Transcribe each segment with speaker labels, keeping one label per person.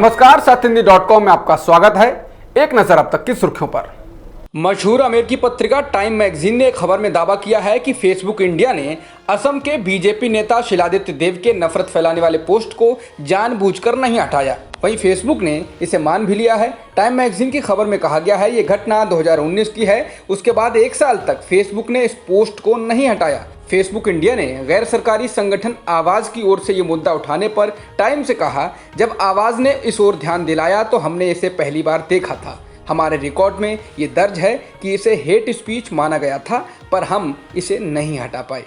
Speaker 1: नमस्कार, सत्यहिंदी.com में आपका स्वागत है। एक नजर अब तक की सुर्खियों पर। मशहूर अमेरिकी पत्रिका टाइम मैगजीन ने एक खबर में दावा किया है कि फेसबुक इंडिया ने असम के बीजेपी नेता शिलादित्य देव के नफरत फैलाने वाले पोस्ट को जानबूझकर नहीं हटाया। वहीं फेसबुक ने इसे मान भी लिया है। टाइम मैगजीन की खबर में कहा गया है, ये घटना 2019 की है। उसके बाद 1 साल तक फेसबुक ने इस पोस्ट को नहीं हटाया। फेसबुक इंडिया ने गैर सरकारी संगठन आवाज की ओर से ये मुद्दा उठाने पर टाइम से कहा, जब आवाज ने इस ओर ध्यान दिलाया तो हमने इसे पहली बार देखा था। हमारे रिकॉर्ड में ये दर्ज है कि इसे हेट स्पीच माना गया था, पर हम इसे नहीं हटा पाए।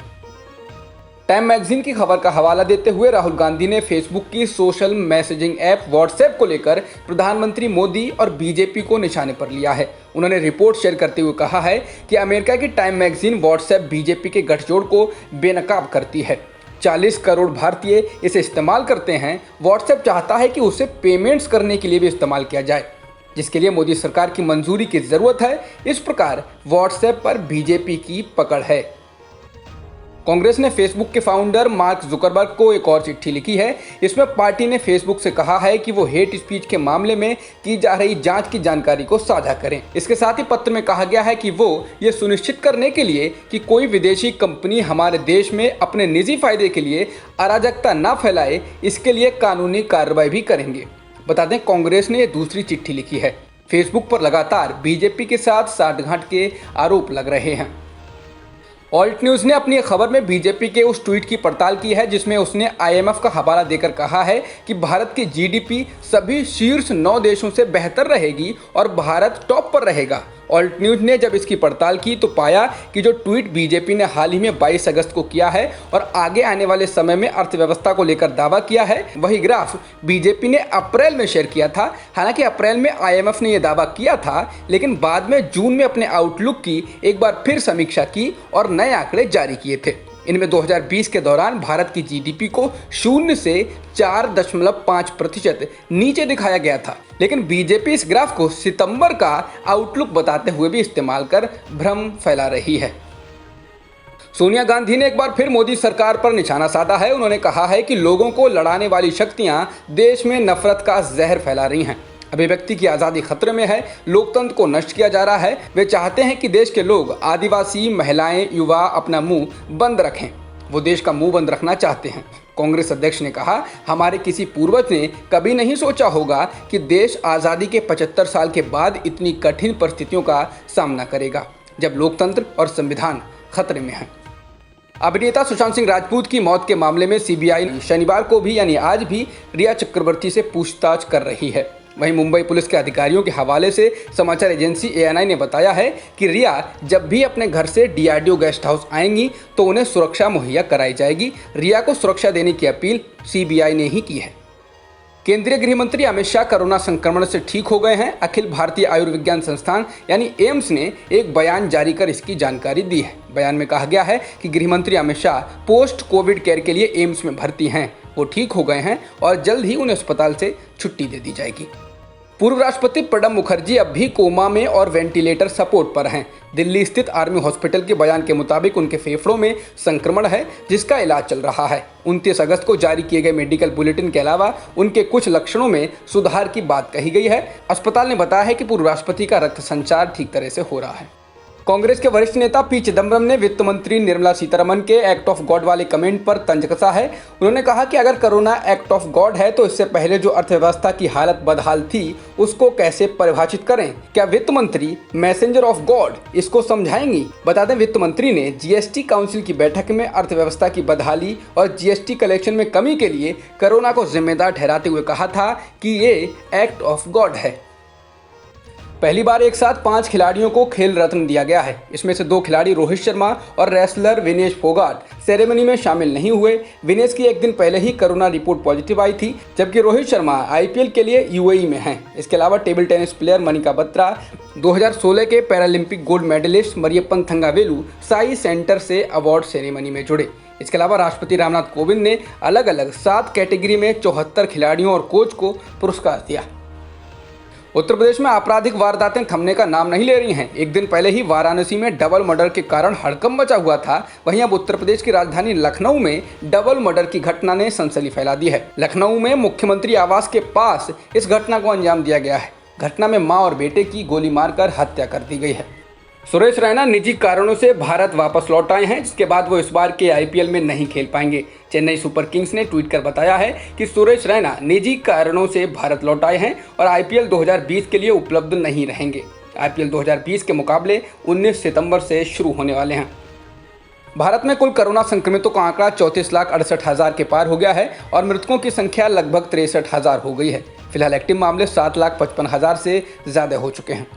Speaker 1: टाइम मैगजीन की खबर का हवाला देते हुए राहुल गांधी ने फेसबुक की सोशल मैसेजिंग ऐप व्हाट्सएप को लेकर प्रधानमंत्री मोदी और बीजेपी को निशाने पर लिया है। उन्होंने रिपोर्ट शेयर करते हुए कहा है कि अमेरिका की टाइम मैगजीन व्हाट्सएप बीजेपी के गठजोड़ को बेनकाब करती है। 40 करोड़ भारतीय इसे इस्तेमाल करते हैं। व्हाट्सएप चाहता है कि उसे पेमेंट्स करने के लिए भी इस्तेमाल किया जाए, जिसके लिए मोदी सरकार की मंजूरी की जरूरत है। इस प्रकार व्हाट्सएप पर बीजेपी की पकड़ है। कांग्रेस ने फेसबुक के फाउंडर मार्क जुकरबर्ग को एक और चिट्ठी लिखी है। इसमें पार्टी ने फेसबुक से कहा है कि वो हेट स्पीच के मामले में की जा रही जांच की जानकारी को साझा करें। इसके साथ ही पत्र में कहा गया है कि वो ये सुनिश्चित करने के लिए कि कोई विदेशी कंपनी हमारे देश में अपने निजी फायदे के लिए अराजकता न फैलाए, इसके लिए कानूनी कार्रवाई भी करेंगे। बता दें, कांग्रेस ने ये दूसरी चिट्ठी लिखी है। फेसबुक पर लगातार बीजेपी के साथ साठगांठ के आरोप लग रहे हैं। ऑल्ट न्यूज़ ने अपनी खबर में बीजेपी के उस ट्वीट की पड़ताल की है जिसमें उसने IMF का हवाला देकर कहा है कि भारत की GDP सभी शीर्ष 9 देशों से बेहतर रहेगी और भारत टॉप पर रहेगा। ऑल्ट न्यूज़ ने जब इसकी पड़ताल की तो पाया कि जो ट्वीट बीजेपी ने हाल ही में 22 अगस्त को किया है और आगे आने वाले समय में अर्थव्यवस्था को लेकर दावा किया है, वही ग्राफ बीजेपी ने अप्रैल में शेयर किया था। हालांकि अप्रैल में IMF ने यह दावा किया था, लेकिन बाद में जून में अपने आउटलुक की एक बार फिर समीक्षा की और नए आंकड़े जारी किए थे। इनमें 2020 के दौरान भारत की GDP को 0 से 4.5% नीचे दिखाया गया था। लेकिन बीजेपी इस ग्राफ को सितंबर का आउटलुक बताते हुए भी इस्तेमाल कर भ्रम फैला रही है। सोनिया गांधी ने एक बार फिर मोदी सरकार पर निशाना साधा है। उन्होंने कहा है कि लोगों को लड़ाने वाली शक्तियां देश में नफरत का जहर फैला रही हैं। अभिव्यक्ति की आज़ादी खतरे में है, लोकतंत्र को नष्ट किया जा रहा है। वे चाहते हैं कि देश के लोग, आदिवासी, महिलाएं, युवा अपना मुंह बंद रखें। वो देश का मुंह बंद रखना चाहते हैं। कांग्रेस अध्यक्ष ने कहा, हमारे किसी पूर्वज ने कभी नहीं सोचा होगा कि देश आज़ादी के 75 साल के बाद इतनी कठिन परिस्थितियों का सामना करेगा, जब लोकतंत्र और संविधान खतरे में है। अभिनेता सुशांत सिंह राजपूत की मौत के मामले में CBI शनिवार को भी यानी आज भी रिया चक्रवर्ती से पूछताछ कर रही है। वहीं मुंबई पुलिस के अधिकारियों के हवाले से समाचार एजेंसी ANI ने बताया है कि रिया जब भी अपने घर से DRDO गेस्ट हाउस आएंगी तो उन्हें सुरक्षा मुहैया कराई जाएगी। रिया को सुरक्षा देने की अपील CBI ने ही की है। केंद्रीय गृह मंत्री अमित शाह कोरोना संक्रमण से ठीक हो गए हैं। अखिल भारतीय आयुर्विज्ञान संस्थान यानी एम्स ने एक बयान जारी कर इसकी जानकारी दी है। बयान में कहा गया है कि गृह मंत्री Amit Shah post Covid care के लिए एम्स में भर्ती हैं। वो ठीक हो गए हैं और जल्द ही उन्हें अस्पताल से छुट्टी दे दी जाएगी। पूर्व राष्ट्रपति प्रणब मुखर्जी अब भी कोमा में और वेंटिलेटर सपोर्ट पर हैं। दिल्ली स्थित आर्मी हॉस्पिटल के बयान के मुताबिक उनके फेफड़ों में संक्रमण है, जिसका इलाज चल रहा है। 29 अगस्त को जारी किए गए मेडिकल बुलेटिन के अलावा उनके कुछ लक्षणों में सुधार की बात कही गई है। अस्पताल ने बताया है कि पूर्व राष्ट्रपति का रक्त संचार ठीक तरह से हो रहा है। कांग्रेस के वरिष्ठ नेता P चिदम्बरम ने वित्त मंत्री निर्मला सीतारमण के एक्ट ऑफ गॉड वाले कमेंट पर तंज कसा है। उन्होंने कहा कि अगर कोरोना एक्ट ऑफ गॉड है तो इससे पहले जो अर्थव्यवस्था की हालत बदहाल थी उसको कैसे परिभाषित करें? क्या वित्त मंत्री मैसेंजर ऑफ गॉड इसको समझाएंगी? बता दें, वित्त मंत्री ने GST काउंसिल की बैठक में अर्थव्यवस्था की बदहाली और GST कलेक्शन में कमी के लिए कोरोना को जिम्मेदार ठहराते हुए कहा था कि ये एक्ट ऑफ गॉड है। पहली बार एक साथ 5 खिलाड़ियों को खेल रत्न दिया गया है। इसमें से 2 खिलाड़ी रोहित शर्मा और रेसलर विनेश फोगाट सेरेमनी में शामिल नहीं हुए। विनेश की एक दिन पहले ही कोरोना रिपोर्ट पॉजिटिव आई थी, जबकि रोहित शर्मा IPL के लिए UAE में हैं। इसके अलावा table tennis player Manika Batra, 2016 के Paralympic gold medalist Mariyappan Thangavelu SAI centre से अवार्ड सेरेमनी में जुड़े। इसके अलावा राष्ट्रपति रामनाथ कोविंद ने अलग अलग 7 कैटेगरी में 74 खिलाड़ियों और कोच को पुरस्कार दिया। उत्तर प्रदेश में आपराधिक वारदातें थमने का नाम नहीं ले रही हैं। एक दिन पहले ही वाराणसी में डबल मर्डर के कारण हड़कंप मचा हुआ था। वहीं अब उत्तर प्रदेश की राजधानी लखनऊ में डबल मर्डर की घटना ने सनसनी फैला दी है। लखनऊ में मुख्यमंत्री आवास के पास इस घटना को अंजाम दिया गया है। घटना में मां और बेटे की गोली मारकर हत्या कर दी गई है। सुरेश रैना निजी कारणों से भारत वापस लौट आए हैं, जिसके बाद वो इस बार के आईपीएल में नहीं खेल पाएंगे। चेन्नई सुपर किंग्स ने ट्वीट कर बताया है कि सुरेश रैना निजी कारणों से भारत लौट आए हैं और आईपीएल 2020 के लिए उपलब्ध नहीं रहेंगे। आईपीएल 2020 के मुकाबले 19 सितंबर से शुरू होने वाले हैं। भारत में कुल कोरोना संक्रमितों का आंकड़ा 34,68,000 के पार हो गया है और मृतकों की संख्या लगभग 63,000 हो गई है। फिलहाल एक्टिव मामले 7,55,000 से ज़्यादा हो चुके हैं।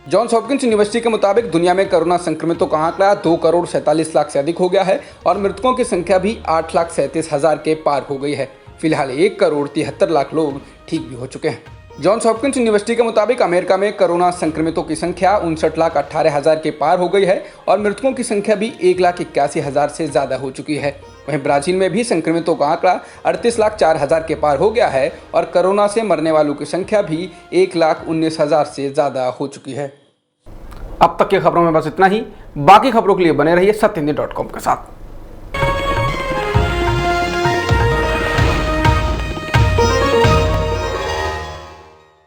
Speaker 1: जॉन्स हॉपकिंस यूनिवर्सिटी के मुताबिक दुनिया में कोरोना संक्रमितों का आंकड़ा 2,47,00,000 से अधिक हो गया है और मृतकों की संख्या भी 8,37,000 के पार हो गई है। फिलहाल 1,73,00,000 लोग ठीक भी हो चुके हैं। जॉन्स हॉपकिंस यूनिवर्सिटी के मुताबिक अमेरिका में कोरोना संक्रमितों की संख्या 59,18,000 के पार हो गई है और मृतकों की संख्या भी 1,81,000 से ज़्यादा हो चुकी है। वहीं ब्राज़ील में भी संक्रमितों का आंकड़ा 38,04,000 के पार हो गया है और कोरोना से मरने वालों की संख्या भी 1,19,000 से ज़्यादा हो चुकी है। अब तक की खबरों में बस इतना ही। बाकी खबरों के लिए बने रहिए सत्यहिंदी.com के साथ।